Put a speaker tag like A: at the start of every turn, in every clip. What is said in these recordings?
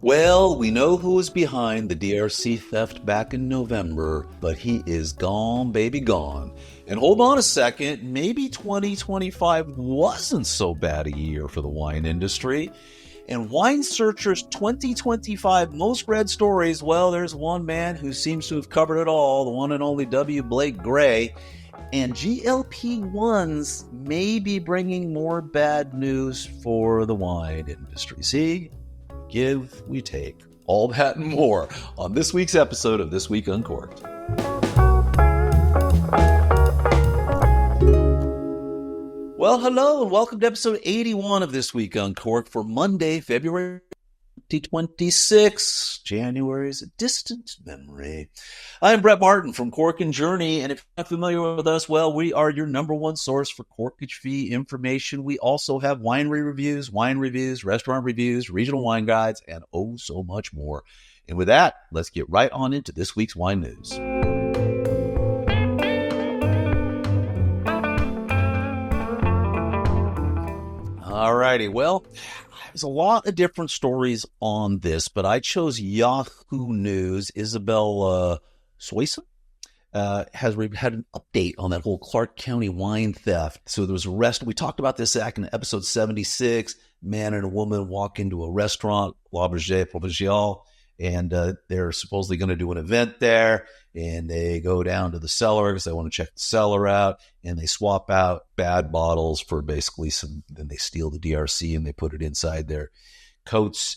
A: Well, we know who was behind the DRC theft back in November, but he is gone, baby, gone. And hold on a second, maybe 2025 wasn't so bad a year for the wine industry. And Wine Searcher's 2025 most read stories, well, there's one man who seems to have covered it all, the one and only W. Blake Gray. And GLP-1s may be bringing more bad news for the wine industry. See? Give, we take. All that and more on this week's episode of This Week Uncorked. Well, hello, and welcome to episode 81 of This Week Uncorked for Monday, February 2026. January is a distant memory. I'm Brett Martin from Cork and Journey, and if you're not familiar with us, well, we are your number one source for Corkage fee information. We also have winery reviews, wine reviews, restaurant reviews, regional wine guides, and oh, so much more. And with that, let's get right on into this week's wine news. Alrighty, well, there's a lot of different stories on this, but I chose Yahoo News. Isabel Soyson has had an update on that whole Clarke County wine theft. So there was arrest. We talked about this back in episode 76. Man and a woman walk into a restaurant, L'Auberge Provincial, and they're supposedly going to do an event there. And they go down to the cellar because they want to check the cellar out, and they swap out bad bottles for basically then they steal the DRC and they put it inside their coats.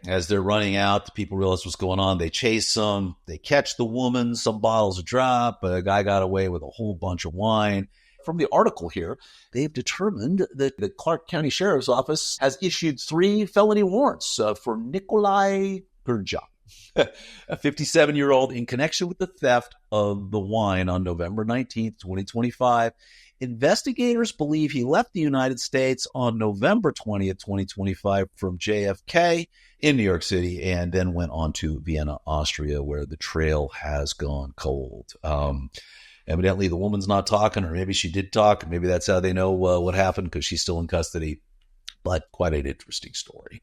A: As they're running out, the people realize what's going on. They chase them. They catch the woman. Some bottles drop. A guy got away with a whole bunch of wine. From the article here, they've determined that the Clarke County Sheriff's Office has issued 3 felony warrants for Nikolai Gurja, a 57-year-old, in connection with the theft of the wine on November 19th, 2025. Investigators believe he left the United States on November 20th, 2025 from JFK in New York City and then went on to Vienna, Austria, where the trail has gone cold. Evidently, the woman's not talking, or maybe she did talk, and maybe that's how they know what happened because she's still in custody. But quite an interesting story.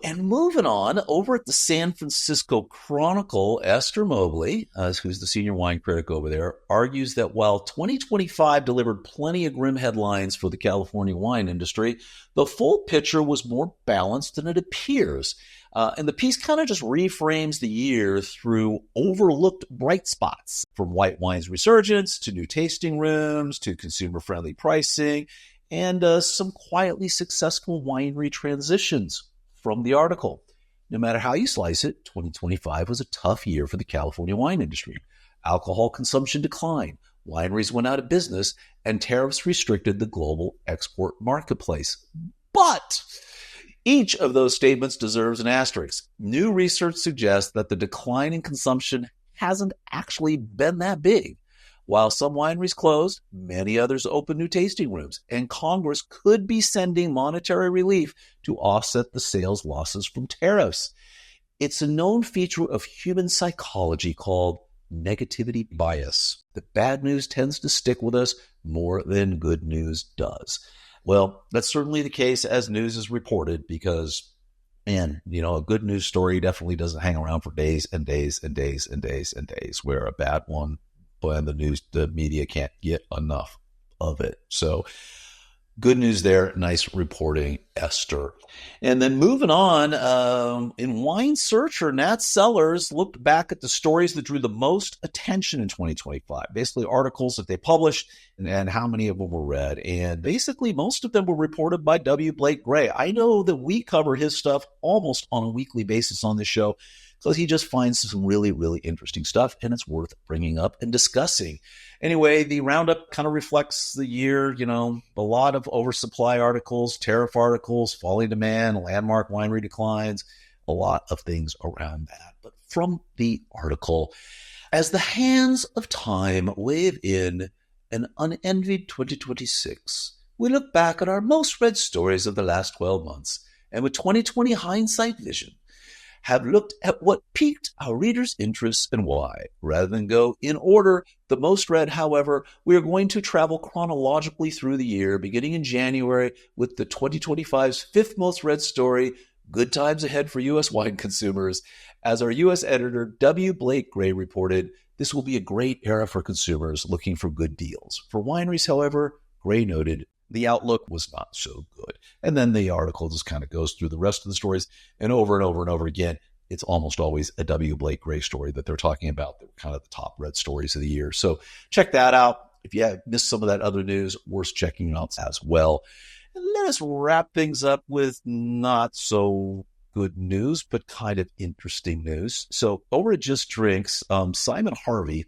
A: And moving on, over at the San Francisco Chronicle, Esther Mobley, who's the senior wine critic over there, argues that while 2025 delivered plenty of grim headlines for the California wine industry, the full picture was more balanced than it appears. And the piece kind of just reframes the year through overlooked bright spots, from white wine's resurgence to new tasting rooms to consumer-friendly pricing and some quietly successful winery transitions. From the article, no matter how you slice it, 2025 was a tough year for the California wine industry. Alcohol consumption declined, wineries went out of business, and tariffs restricted the global export marketplace. But each of those statements deserves an asterisk. New research suggests that the decline in consumption hasn't actually been that big. While some wineries closed, many others opened new tasting rooms, and Congress could be sending monetary relief to offset the sales losses from tariffs. It's a known feature of human psychology called negativity bias. The bad news tends to stick with us more than good news does. Well, that's certainly the case as news is reported because, man, a good news story definitely doesn't hang around for days and days and days and days and days, where a bad one, and the media can't get enough of it. So good news there. Nice reporting, Esther. And then moving on, in Wine Searcher, Nat Sellers looked back at the stories that drew the most attention in 2025, basically articles that they published and how many of them were read. And basically most of them were reported by W. Blake Gray. I know that we cover his stuff almost on a weekly basis on this show, because he just finds some really, really interesting stuff, and it's worth bringing up and discussing. Anyway, the roundup kind of reflects the year, a lot of oversupply articles, tariff articles, falling demand, landmark winery declines, a lot of things around that. But from the article, as the hands of time wave in an unenvied 2026, we look back at our most read stories of the last 12 months, and with 2020 hindsight vision, have looked at what piqued our readers' interest and why. Rather than go in order, the most read, however, we are going to travel chronologically through the year, beginning in January with the 2025's fifth most read story, Good times ahead for U.S. wine consumers. As our U.S. editor W. Blake Gray reported, this will be a great era for consumers looking for good deals. For wineries, however, Gray noted, the outlook was not so good. And then the article just kind of goes through the rest of the stories, and over and over and over again, it's almost always a W. Blake Gray story that they're talking about. They're kind of the top read stories of the year. So check that out. If you have missed some of that other news, worth checking out as well. And let us wrap things up with not so good news, but kind of interesting news. So over at Just Drinks, Simon Harvey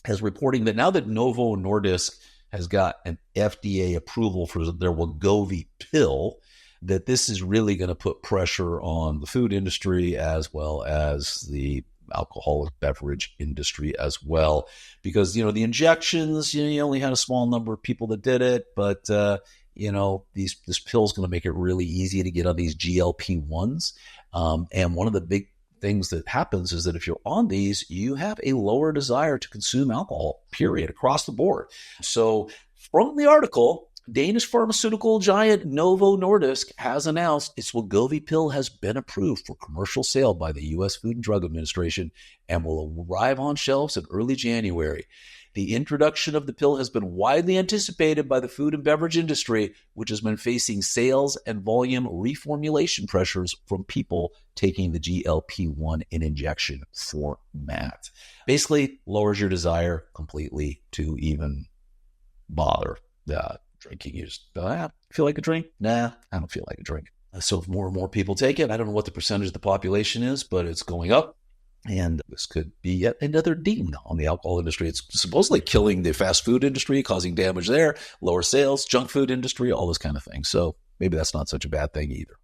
A: is reporting that now that Novo Nordisk has got an FDA approval for their Wegovy pill, that this is really going to put pressure on the food industry as well as the alcoholic beverage industry as well. Because, the injections, you only had a small number of people that did it, but, this pill is going to make it really easy to get on these GLP-1s. And one of the big things that happens is that if you're on these, you have a lower desire to consume alcohol, period, across the board. So from the article, Danish pharmaceutical giant Novo Nordisk has announced its Wegovy pill has been approved for commercial sale by the U.S. Food and Drug Administration and will arrive on shelves in early January. The introduction of the pill has been widely anticipated by the food and beverage industry, which has been facing sales and volume reformulation pressures from people taking the GLP-1 in injection format. Basically, lowers your desire completely to even bother drinking. You just feel like a drink? Nah, I don't feel like a drink. So if more and more people take it, I don't know what the percentage of the population is, but it's going up. And this could be yet another ding on the alcohol industry. It's supposedly killing the fast food industry, causing damage there, lower sales, junk food industry, all this kind of thing. So maybe that's not such a bad thing either.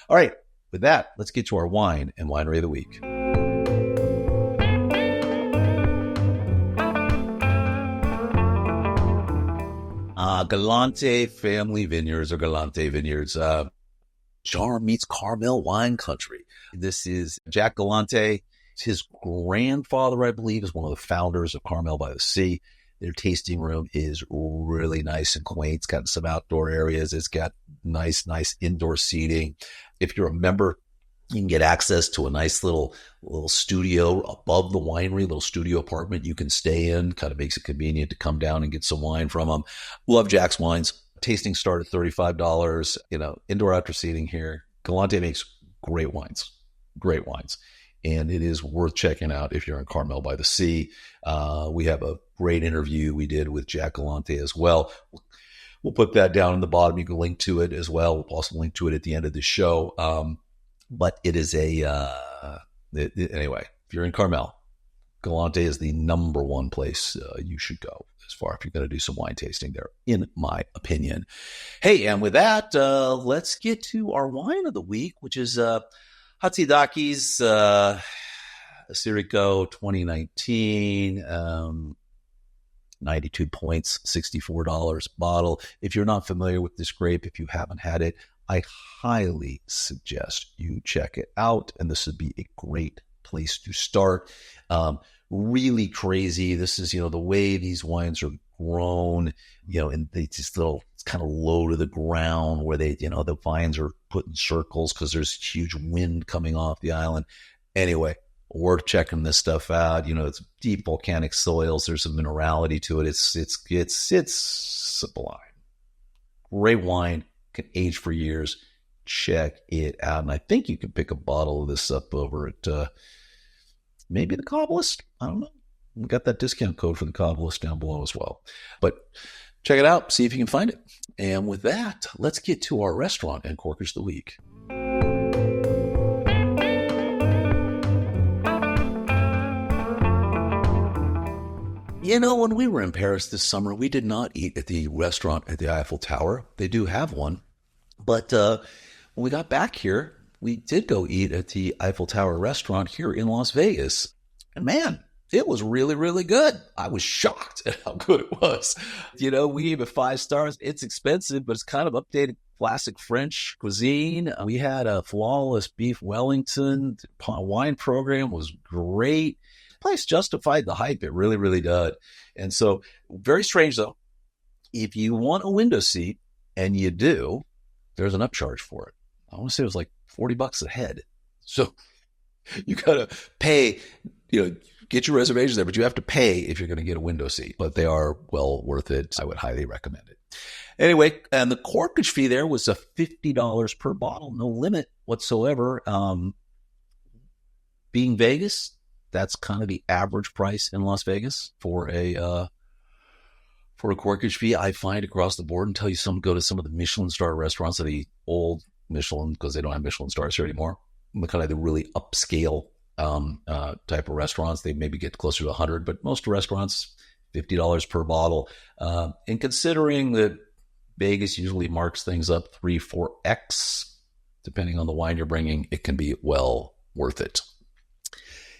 A: All right, with that, let's get to our wine and winery of the week. Galante Family Vineyards, or Galante Vineyards. Charm meets Carmel wine country. This is Jack Galante. His grandfather, I believe, is one of the founders of Carmel-By-The-Sea. Their tasting room is really nice and quaint. It's got some outdoor areas. It's got nice indoor seating. If you're a member, you can get access to a nice little studio above the winery, little studio apartment you can stay in. Kind of makes it convenient to come down and get some wine from them. Love Jack's wines. Tasting start at $35. Indoor outdoor seating here. Galante makes great wines. And it is worth checking out if you're in Carmel-By-The-Sea. We have a great interview we did with Jack Galante as well. We'll put that down in the bottom. You can link to it as well. We'll also link to it at the end of the show. But it is anyway, if you're in Carmel, Galante is the number one place you should go as far if you're going to do some wine tasting there, in my opinion. Hey, and with that, let's get to our wine of the week, which is Hatzidakis Assyrtiko 2019, 92 points, $64 bottle. If you're not familiar with this grape, if you haven't had it, I highly suggest you check it out, and this would be a great place to start. Really crazy. This is, the way these wines are grown, and they just it's kind of low to the ground where they, the vines are put in circles because there's huge wind coming off the island. Anyway, worth checking this stuff out. It's deep volcanic soils. There's some minerality to it. It's sublime. Great wine. Can age for years. Check it out. And I think you can pick a bottle of this up over at maybe the Cobblist. I don't know. We got that discount code for the Cobblist down below as well. But check it out. See if you can find it. And with that, let's get to our restaurant and Corkage the week. When we were in Paris this summer, we did not eat at the restaurant at the Eiffel Tower. They do have one. But when we got back here, we did go eat at the Eiffel Tower Restaurant here in Las Vegas. And man, it was really, really good. I was shocked at how good it was. We gave it 5 stars. It's expensive, but it's kind of updated classic French cuisine. We had a flawless beef Wellington. The wine program was great. The place justified the hype. It really, really did. And so, very strange though. If you want a window seat, and you do, there's an upcharge for it. I want to say it was like $40 a head. So you got to pay, get your reservations there, but you have to pay if you're going to get a window seat. But they are well worth it. I would highly recommend it. Anyway, and the corkage fee there was $50 per bottle, no limit whatsoever. Being Vegas, that's kind of the average price in Las Vegas for a corkage fee. I find across the board until you go to some of the Michelin star restaurants, or the old Michelin, because they don't have Michelin stars here anymore. Kind of the really upscale type of restaurants, they maybe get closer to 100, but most restaurants, $50 per bottle. And considering that Vegas usually marks things up 3-4x, depending on the wine you're bringing, it can be well worth it.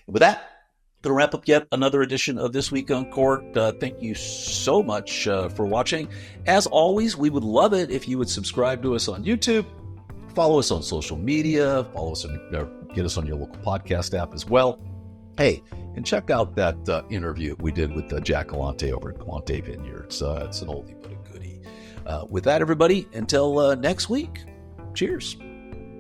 A: With that, I'm going to wrap up yet another edition of This Week Uncorked. Thank you so much for watching. As always, we would love it if you would subscribe to us on YouTube, follow us on social media, get us on your local podcast app as well. Hey, and check out that interview we did with Jack Galante over at Galante Vineyards. It's an oldie but a goodie. With that, everybody, until next week, cheers.